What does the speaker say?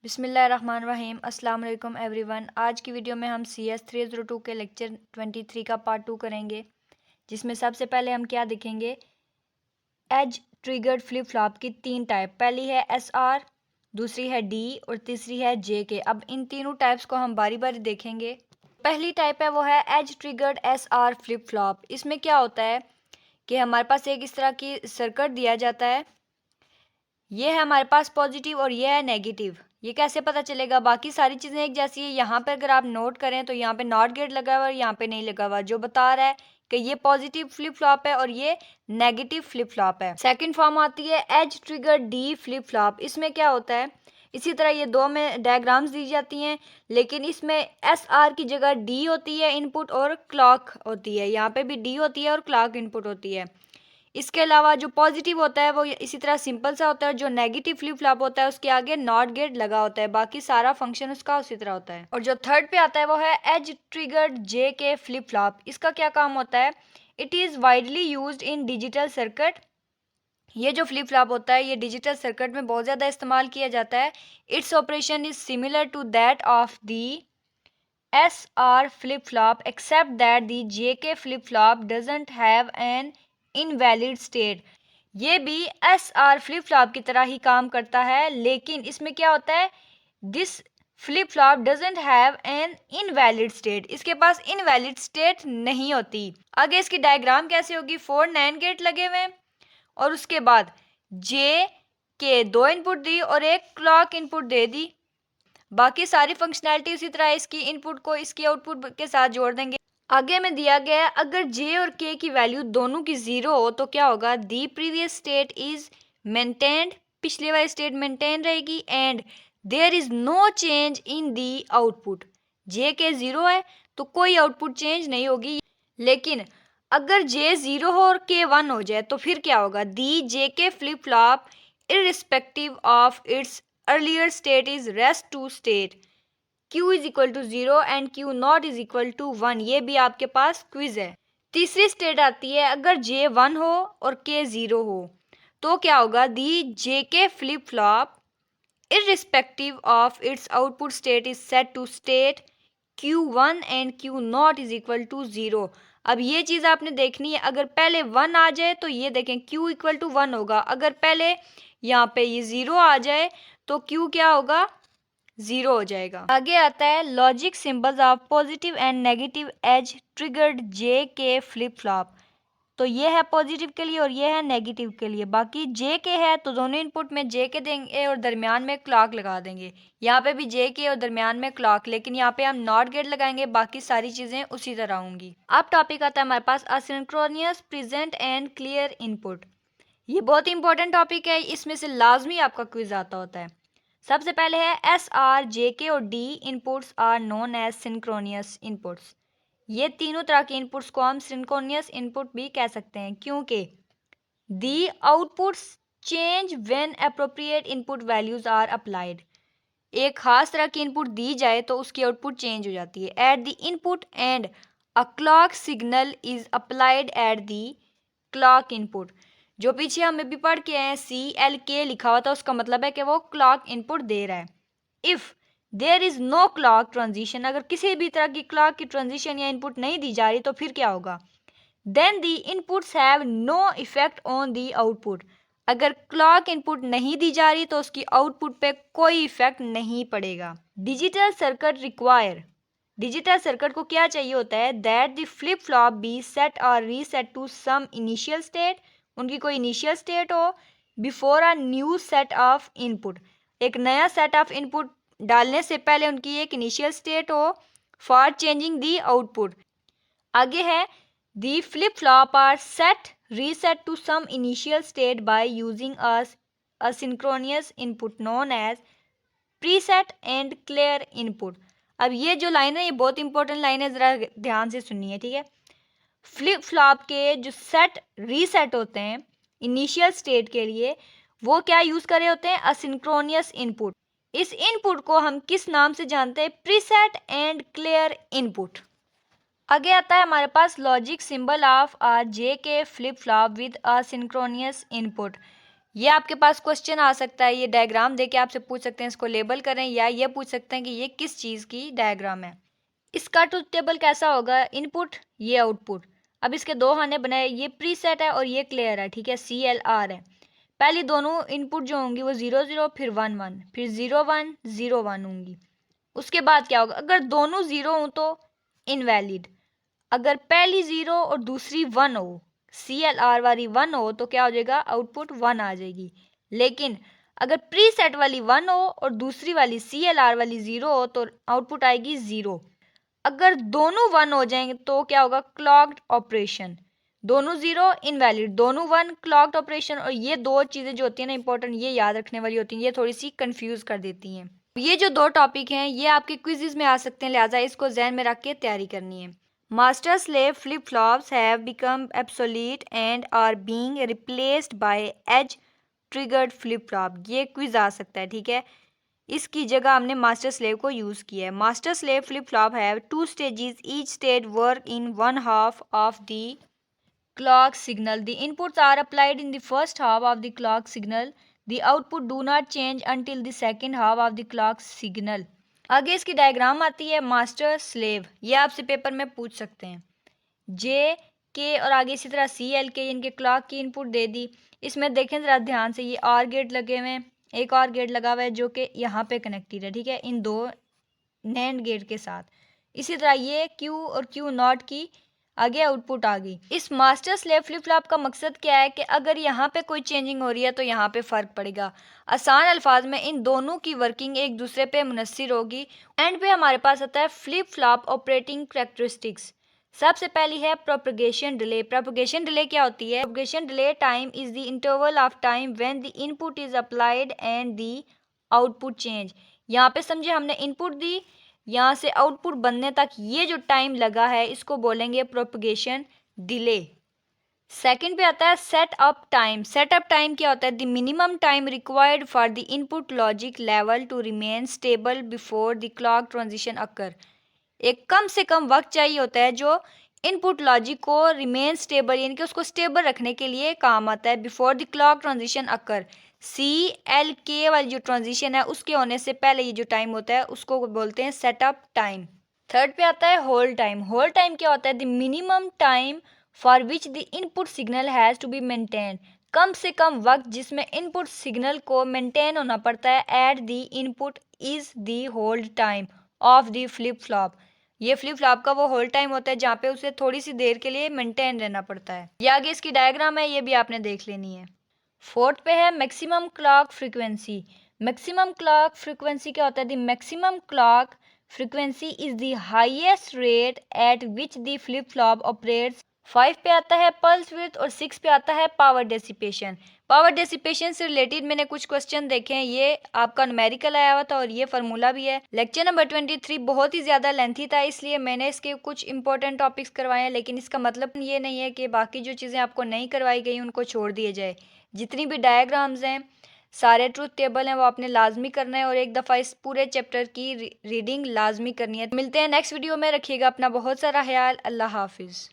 बिस्मिल्लाहिर्रहमानिर्रहीम। अस्सलाम वालेकुम एवरीवन। आज की वीडियो में हम CS 302 के लेक्चर 23 का पार्ट 2 करेंगे, जिसमें सबसे पहले हम क्या देखेंगे, एज ट्रिगर्ड फ्लिप फ्लॉप की तीन टाइप। पहली है SR, दूसरी है D और तीसरी है JK। अब इन तीनों टाइप्स को हम बारी बारी देखेंगे। पहली टाइप है वो है edge triggered SR flip flop. इसमें क्या होता है कि हमारे पास एक इस तरह की सर्किट दिया जाता है, ये है हमारे पास पॉजिटिव और ये है नेगेटिव। ये कैसे पता चलेगा? बाकी सारी चीज़ें एक जैसी है। यहाँ पे अगर आप नोट करें तो यहाँ पे नॉट गेट लगा हुआ है और यहाँ पे नहीं लगा हुआ, जो बता रहा है कि ये पॉजिटिव फ्लिप फ्लॉप है और ये नेगेटिव फ्लिप फ्लॉप है। सेकंड फॉर्म आती है edge trigger D flip flop. इसमें क्या होता है, इसी तरह ये दो में डायग्राम्स दी जाती हैं, लेकिन इसमें SR की जगह D होती है इनपुट और क्लॉक होती है। यहाँ पे भी D होती है और क्लॉक इनपुट होती है। इसके अलावा जो पॉजिटिव होता है वो इसी तरह सिंपल सा होता है, जो नेगेटिव फ्लिप फ्लॉप होता है उसके आगे नॉट गेट लगा होता है, बाकी सारा फंक्शन उसका उसी तरह होता है। और जो थर्ड पे आता है वो है edge triggered JK flip flop. इसका क्या काम होता है? It is widely used in digital circuit. ये जो फ्लिप फ्लॉप होता है ये डिजिटल सर्किट में बहुत ज़्यादा इस्तेमाल किया जाता है। Its operation is similar to that of the SR flip flop except that the JK flip flop doesn't have an invalid state। ये भी SR फ्लिप फ्लॉप की तरह ही काम करता है, लेकिन इसमें क्या होता है, this flip flop doesn't have an invalid state. इसके पास इनवैलिड स्टेट नहीं होती। आगे इसकी डायग्राम कैसे होगी, 4 NAND गेट लगे हुए हैं और उसके बाद J के 2 इनपुट दी और एक क्लॉक इनपुट दे दी। बाकी सारी फंक्शनैलिटी उसी तरह इसकी इनपुट को इसकी आउटपुट के साथ जोड़ देंगे। आगे में दिया गया है, अगर J और K की वैल्यू दोनों की 0 हो तो क्या होगा, the previous state is maintained, पिछले वाली स्टेट मेंटेन रहेगी, and there is no change in the output. J के 0 है तो कोई आउटपुट चेंज नहीं होगी। लेकिन अगर J 0 हो और K 1 हो जाए तो फिर क्या होगा, दी JK flip flop irrespective of its earlier state is rest to state, Q is equal to 0 and Q not is equal to 1। ये भी आपके पास क्विज है। तीसरी स्टेट आती है, अगर J 1 हो और K 0 हो तो क्या होगा, दी JK flip flop irrespective of its output state is set to state Q1 and Q not is equal to 0। अब ये चीज़ आपने देखनी है, अगर पहले 1 आ जाए तो ये देखें Q इक्वल टू 1 होगा, अगर पहले यहाँ पे ये 0 आ जाए तो Q क्या होगा, 0 हो जाएगा। आगे आता है logic symbols of positive and negative edge triggered JK flip flop. तो ये है पॉजिटिव के लिए और ये है नेगेटिव के लिए। बाकी JK है तो दोनों इनपुट में JK देंगे और दरमियान में क्लॉक लगा देंगे। यहाँ पे भी JK और दरमियान में क्लॉक, लेकिन यहाँ पे हम नॉट गेट लगाएंगे, बाकी सारी चीज़ें उसी तरह होंगी। अब टॉपिक आता है हमारे पास असिंक्रोनियस प्रेजेंट एंड क्लियर इनपुट। ये बहुत इंपॉर्टेंट टॉपिक है, इसमें से लाजमी आपका क्विज आता होता है। सबसे पहले है SR, JK और D inputs are known as synchronous inputs. ये तीनों तरह के इनपुट्स को हम सिंक्रोनियस इनपुट भी कह सकते हैं, क्योंकि the outputs change when appropriate input values are applied. एक खास तरह की इनपुट दी जाए तो उसकी आउटपुट चेंज हो जाती है। At the input and a clock signal is applied at the clock input. जो पीछे हम भी पढ़ के आए CLK लिखा हुआ था, उसका मतलब है कि वो क्लॉक इनपुट दे रहा है। If there is no clock transition, अगर किसी भी तरह की क्लॉक की ट्रांजिशन या इनपुट नहीं दी जा रही तो फिर क्या होगा, then the inputs have no effect on the output. अगर क्लॉक इनपुट नहीं दी जा रही तो उसकी आउटपुट पे कोई इफेक्ट नहीं पड़ेगा। Digital circuit require, digital circuit को क्या चाहिए होता है, that the flip flop be set और reset to some initial state, उनकी कोई इनिशियल स्टेट हो, before a new set of input, एक नया सेट ऑफ इनपुट डालने से पहले उनकी एक इनिशियल स्टेट हो, फॉर चेंजिंग दी आउटपुट। आगे है the flip flop are set reset to some initial state by using a synchronous input known as preset and clear input. अब ये जो लाइन है ये बहुत इंपॉर्टेंट लाइन है, ज़रा ध्यान से सुनिए, ठीक है। फ्लिप फ्लॉप के जो सेट रीसेट होते हैं इनिशियल स्टेट के लिए, वो क्या यूज़ करे होते हैं, असिंक्रोनियस इनपुट। इस इनपुट को हम किस नाम से जानते हैं, प्रीसेट एंड क्लियर इनपुट। आगे आता है हमारे पास logic symbol of JK flip flop with asynchronous input. ये आपके पास क्वेश्चन आ सकता है, ये डायग्राम देके आपसे पूछ सकते हैं इसको लेबल करें, या ये पूछ सकते हैं कि ये किस चीज़ की डायग्राम है। इसका ट्रुथ टेबल कैसा होगा, इनपुट ये आउटपुट। अब इसके दो खाने बनाए, ये प्रीसेट है और ये क्लियर है, ठीक है, CLR है। पहली दोनों इनपुट जो होंगी वो 0 0 फिर 1 1 फिर 0 1 0 1 होंगी। उसके बाद क्या होगा, अगर दोनों 0 हों तो इनवैलिड, अगर पहली 0 और दूसरी 1 हो, CLR वाली 1 हो, तो क्या हो जाएगा, आउटपुट 1 आ जाएगी। लेकिन अगर प्रीसेट वाली 1 हो और दूसरी वाली CLR वाली 0 हो तो आउटपुट आएगी 0। अगर दोनों 1 हो जाएंगे तो क्या होगा, क्लॉक्ड ऑपरेशन। दोनों 0 इनवैलिड, दोनों 1 क्लॉक्ड ऑपरेशन। और ये दो चीज़ें जो होती हैं ना इंपॉर्टेंट, ये याद रखने वाली होती हैं, ये थोड़ी सी कंफ्यूज कर देती हैं। ये जो दो टॉपिक हैं ये आपके क्विज़ में आ सकते हैं, लिहाजा इसको जहन में रख के तैयारी करनी है। Master slave flip flops have become obsolete and are being replaced by edge triggered flip flop. ये क्विज आ सकता है, ठीक है। इसकी जगह हमने मास्टर स्लेव को यूज़ किया है। Master slave flip flop have 2 stages, each stage work in one half of the clock signal. The inputs are applied in the first half of the clock signal. The output do not change until the second half of the clock signal. आगे इसकी diagram आती है master slave, ये आपसे paper में पूछ सकते हैं। जे के और आगे इसी तरह CL के, इनके क्लॉक की इनपुट दे दी। इसमें देखें ज़रा ध्यान से, ये आर गेट लगे हुए हैं, एक और गेट लगा हुआ है जो कि यहाँ पे कनेक्टेड है, ठीक है, इन दो नैंड गेट के साथ। इसी तरह ये Q और Q नॉट की आगे आउटपुट आ गई। इस मास्टर स्लेव फ्लिप फ्लॉप का मकसद क्या है कि अगर यहाँ पे कोई चेंजिंग हो रही है तो यहाँ पे फ़र्क पड़ेगा। आसान अल्फाज में इन दोनों की वर्किंग एक दूसरे पे मुनस्सिर होगी। एंड पे हमारे पास आता है फ्लिप फ्लॉप ऑपरेटिंग कैरेक्टरिस्टिक्स। सबसे पहली है प्रोपगेशन डिले। प्रोपगेशन डिले क्या होती है, propagation delay time is the interval of time when the input is applied and the output change. यहाँ पे समझे हमने इनपुट दी, यहाँ से आउटपुट बनने तक ये जो टाइम लगा है इसको बोलेंगे प्रोपगेशन डिले। सेकंड पे आता है सेटअप टाइम। सेटअप टाइम क्या होता है, the minimum time required for the input logic level to remain stable before the clock transition occur. एक कम से कम वक्त चाहिए होता है जो इनपुट लॉजिक को रिमेन स्टेबल यानी कि उसको स्टेबल रखने के लिए काम आता है before the clock transition occur. CLK वाली जो ट्रांजिशन है उसके होने से पहले ये जो टाइम होता है उसको बोलते हैं सेटअप टाइम। थर्ड पे आता है होल्ड टाइम। होल्ड टाइम क्या होता है, the minimum time for which the input signal has to be maintain. कम से कम वक्त जिसमें इनपुट सिग्नल को मेंटेन होना पड़ता है at the input is the hold time of the flip flop. ये फ्लिप फ्लॉप का वो होल्ड टाइम होता है जहाँ पे उसे थोड़ी सी देर के लिए मेंटेन रहना पड़ता है। ये आगे इसकी डायग्राम है, ये भी आपने देख लेनी है। फोर्थ पे है maximum clock frequency. Maximum clock frequency क्या होता है, the maximum clock frequency is the highest rate at which the flip flop operates. 5 पे आता है पल्स विड्थ और 6 पे आता है पावर डेसिपेशन। पावर डेसिपेशन से रिलेटेड मैंने कुछ क्वेश्चन देखे हैं, ये आपका न्यूमेरिकल आया हुआ था और ये फार्मूला भी है। लेक्चर नंबर 23 बहुत ही ज़्यादा लेंथी था इसलिए मैंने इसके कुछ इंपॉर्टेंट टॉपिक्स करवाए हैं, लेकिन इसका मतलब ये नहीं है कि बाकी जो चीज़ें आपको नहीं करवाई गई उनको छोड़ दिए जाए। जितनी भी डायग्राम्स हैं, सारे ट्रूथ टेबल हैं, वो आपने लाजमी करना है और एक दफ़ा इस पूरे चैप्टर की रीडिंग लाजमी करनी है। मिलते हैं नेक्स्ट वीडियो में, रखिएगा अपना बहुत सारा ख्याल। अल्लाह हाफिज़।